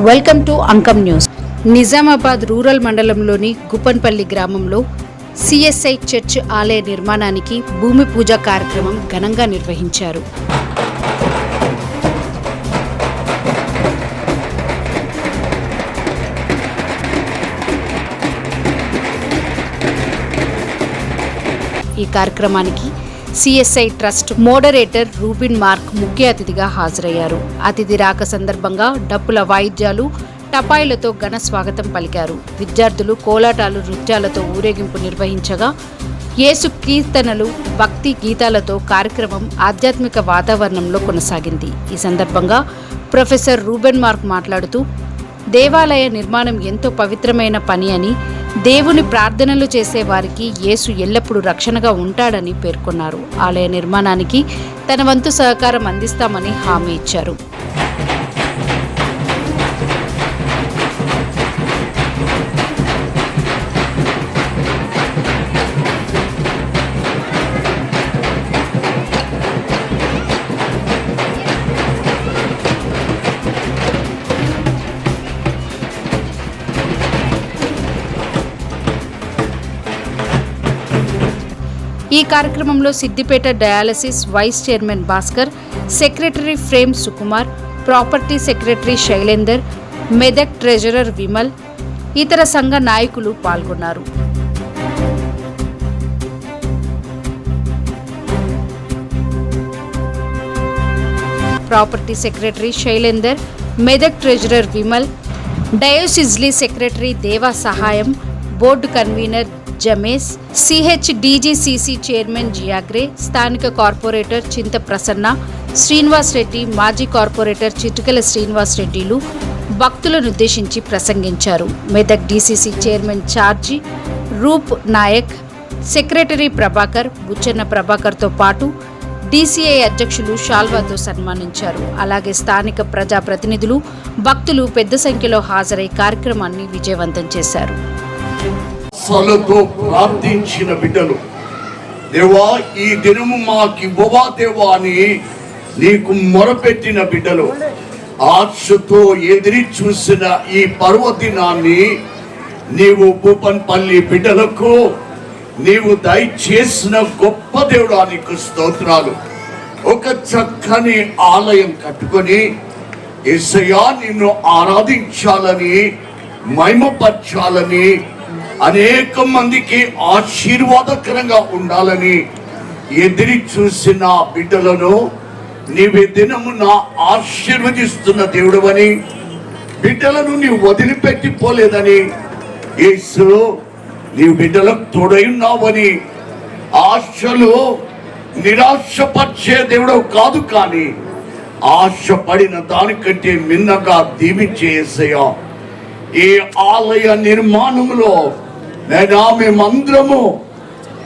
Welcome to Ankam news. Nizamabad rural మండలంలోని గుప్పన్పల్లి గ్రామంలో CSI church ఆలయ నిర్మాణానికి భూమి పూజ కార్యక్రమం ఘనంగా నిర్వహించారు. ఈ కార్యక్రమానికి CSI trust moderator Rubin mark ముఖ్య అతిథిగా హాజరయ్యారు. అతిథి రాక సందర్భంగా డప్పుల వాయిద్యాలు, టపాయిలతో ఘన స్వాగతం పలికారు. విద్యార్థులు కోలాటాలు, నృత్యాలతో ఊరేగింపు నిర్వహించగా యేసు కీర్తనలు, భక్తి గీతాలతో కార్యక్రమం ఆధ్యాత్మిక వాతావరణంలో కొనసాగింది. ఈ సందర్భంగా ప్రొఫెసర్ రూబెన్ మార్క్ మాట్లాడుతూ, దేవాలయ నిర్మాణం ఎంతో పవిత్రమైన పని అని, దేవుని ప్రార్థనలు చేసే వారికి యేసు ఎల్లప్పుడూ రక్షణగా ఉంటాడని పేర్కొన్నారు. ఆలయ నిర్మాణానికి తన వంతు సహకారం అందిస్తామని హామీ ఇచ్చారు. ఈ కార్యక్రమంలో Siddipet dialysis vice chairman Bhaskar, secretary Prem Sukumar, property secretary Shailender, Medak treasurer Vimal, ఇతర సంఘ నాయకులు పాల్గొన్నారు. Property secretary Shailender, Medak treasurer Vimal, డయోసిజ్లీ secretary Deva Sahayam, board convener James, సిహెచ్డిజిసిసి చైర్మన్ జియాగ్రే, స్థానిక కార్పొరేటర్ చింత ప్రసన్న, శ్రీనివాస్ రెడ్డి, మాజీ కార్పొరేటర్ చిటికల శ్రీనివాస్ రెడ్డిలు భక్తులనుద్దేశించి ప్రసంగించారు. మెదక్ డిసిసి చైర్మన్ ఛార్జీ రూప్ నాయక్, సెక్రటరీ ప్రభాకర్, బుచ్చన్న ప్రభాకర్తో పాటు డిసిఐ అధ్యక్షులు షాల్వాతో సన్మానించారు. అలాగే స్థానిక ప్రజాప్రతినిధులు, భక్తులు పెద్ద సంఖ్యలో హాజరై కార్యక్రమాన్ని విజయవంతం చేశారు. సలతో ప్రార్థించిన బిడ్డలు, దేవా ఈ దినము మాకివ్వవా దేవా అని నీకు మొరపెట్టిన బిడ్డలు, ఆశతో ఎదిరి చూసిన ఈ పర్వదినాన్ని నీవు గుప్పన్పల్లి బిడ్డలకు నీవు దయచేసిన గొప్ప దేవుడా నీకు స్తోత్రాలు. ఒక చక్కని ఆలయం కట్టుకొని యేసయ్యా నిన్ను ఆరాధించాలని, మహిమపరచాలని, అనేక మందికి ఆశీర్వాదకరంగా ఉండాలని ఎదిరి చూసిన బిడ్డలను నీవే దినమున ఆశీర్వదిస్తున్న దేవుడవని, బిడ్డలను నీవు వదిలిపెట్టిపోలేదని, యేసు నీవు బిడ్డలకు తోడైన్నావని, ఆశలు నిరాశపరిచే దేవుడు కాదు, కానీ ఆశపడిన దానికంటే మిన్నగా దీవించే యేసయ్యా ఈ ఆలయ నిర్మాణంలో మేమందరము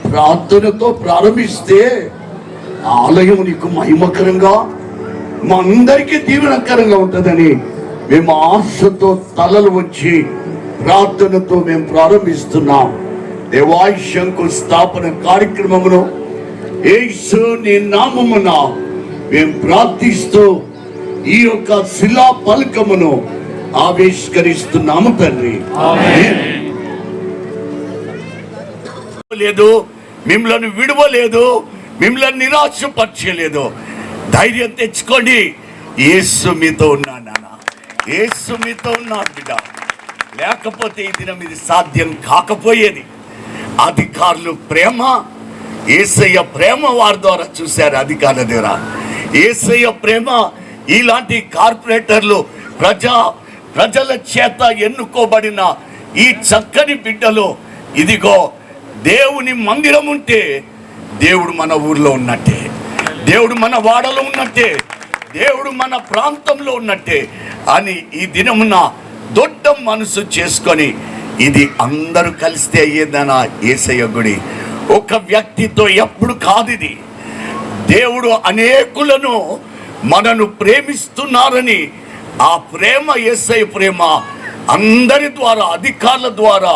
ప్రార్థనతో ప్రారంభిస్తే ఆలయం నీకు మహిమకరంగా, మా అందరికీ దీవెనకరంగా ఉంటుందని మేము ఆశతో తలలు వచ్చి ప్రార్థనతో మేము ప్రారంభిస్తున్నాం. దేవాయ శంకుస్థాపన కార్యక్రమమును యేసు నీ నామమున మేము ప్రార్థిస్తూ ఈ యొక్క శిలా పలకమును ఆవిష్కరిస్తున్నాము తండ్రి. లేదు, మిమ్మల్ని విడవలేదు, మిమ్మల్ని నిరాశపరచలేదు. ధైర్యం తెచ్చుకోండి, యేసు మీతో ఉన్నాడు నాన్న, యేసు మీతో ఉన్నాడు బిడ్డ. లేకపోతే ఈ దినం ఇది సాధ్యం కాకపోయేది. అధికారులు ప్రేమ, యేసయ్య ప్రేమ వారి ద్వారా చూశారు. అధికారుల ద్వారా యేసయ్య ప్రేమ, ఇలాంటి కార్పొరేటర్లు, ప్రజల చేత ఎన్నుకోబడిన ఈ చక్కని బిడ్డలు, ఇదిగో దేవుని మందిరం ఉంటే దేవుడు మన ఊర్లో ఉన్నట్టే, దేవుడు మన వాడలో ఉన్నట్టే, దేవుడు మన ప్రాంతంలో ఉన్నట్టే అని ఈ దినమున దొడ్డ మనసు చేసుకొని, ఇది అందరూ కలిస్తే అయ్యేదనా యేసయ్య గుడి. ఒక వ్యక్తితో ఎప్పుడు కాదు, ఇది దేవుడు అనేకులను మనను ప్రేమిస్తున్నారని, ఆ ప్రేమ యేసయ్య ప్రేమ అందరి ద్వారా, అధికారుల ద్వారా,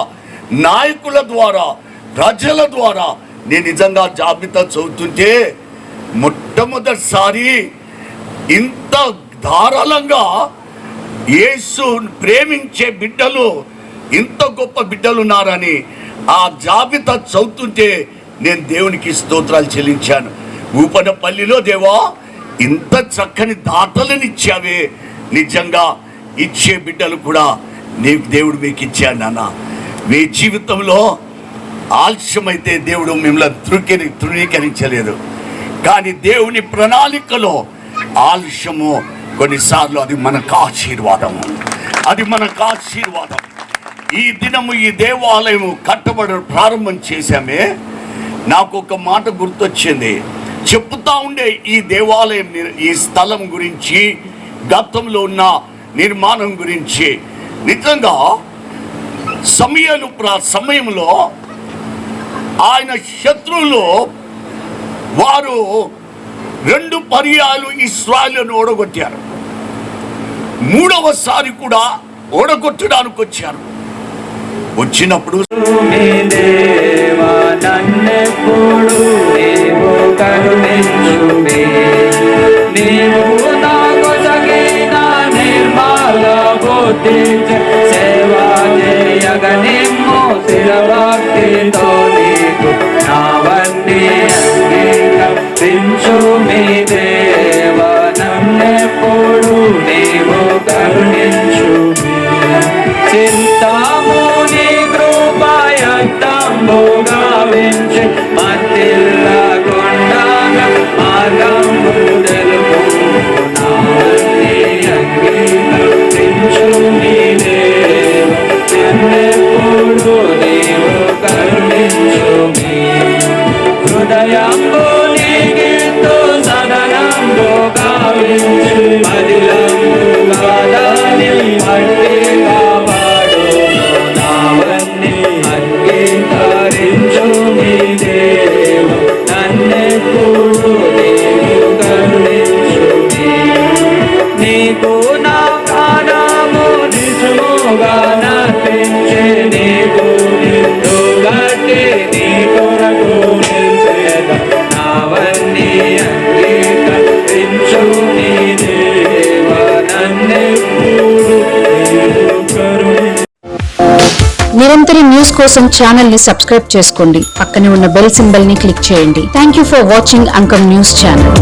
నాయకుల ద్వారా, ప్రజల ద్వారా. నేను నిజంగా జాబితా చదువుతుంటే మొట్టమొదటిసారి ఇంత ధారాళంగా యేసు ప్రేమించే బిడ్డలు ఇంత గొప్ప బిడ్డలు ఉన్నారని ఆ జాబితా చదువుతుంటే నేను దేవునికి స్తోత్రాలు చెల్లించాను. ఊపనపల్లిలో దేవా ఇంత చక్కని దాతలను ఇచ్చావే, నిజంగా ఇచ్చే బిడ్డలు కూడా నీకు దేవుడు మీకు ఇచ్చాడు నాన్న. మీ జీవితంలో ఆలస్యమైతే దేవుడు మిమ్మల్ని తృణీకరించలేదు, కానీ దేవుని ప్రణాళికలో ఆలస్యము కొన్నిసార్లు అది మనకు ఆశీర్వాదము, అది మనకు ఆశీర్వాదం. ఈ దినము ఈ దేవాలయం కట్టబడ ప్రారంభం చేశామే, నాకు ఒక మాట గుర్తొచ్చింది. చెప్తా ఉండే ఈ దేవాలయం ఈ స్థలం గురించి, గతంలో ఉన్న నిర్మాణం గురించి. నిజంగా సమయంలో ఆయన శత్రువులు వారు 2 పర్యాలు ఇశ్రాయేలును ఓడగొట్టారు. 3వసారి కూడా ఓడగొట్టడానికి వచ్చారు. వచ్చినప్పుడు సేవా చేయగనేమో శిరభక్తితో నీకు నావన్నీ అంగీకరించు మీ దేవ నన్నెప్పుడు నీవు కరుణించు. చింతాము నీ కృపయంతంబు గావించి మత్తిల్ల కొండగా మార్గంబు తెలుపు నావన్నీ అంగీకరించు మీ దేవ నన్నెప్పుడు నీవు కరుణించు. మీ హృదయంబు నీకిందు సదనంబు గావించి మదిలంబు కాదని మట్టి కాపాడు నావన్నీ అంగీకరించు మీ దేవ నన్నెప్పుడు నీవు కరుణించు. నీకు నా ప్రాణము నిజముగా నర్పించే నీకు నిండు గట్టి నీ కొరకు నిలిపేద నావన్నీ అంగీకరించు నీ దేవ నన్నెప్పుడు నీవు కరుణించు. నిరంతర న్యూస్ కోసం ఛానల్ ని సబ్స్క్రైబ్ చేసుకోండి. పక్కనే ఉన్న బెల్ సింబల్ ని క్లిక్ చేయండి. Thank you for watching Ankam news channel.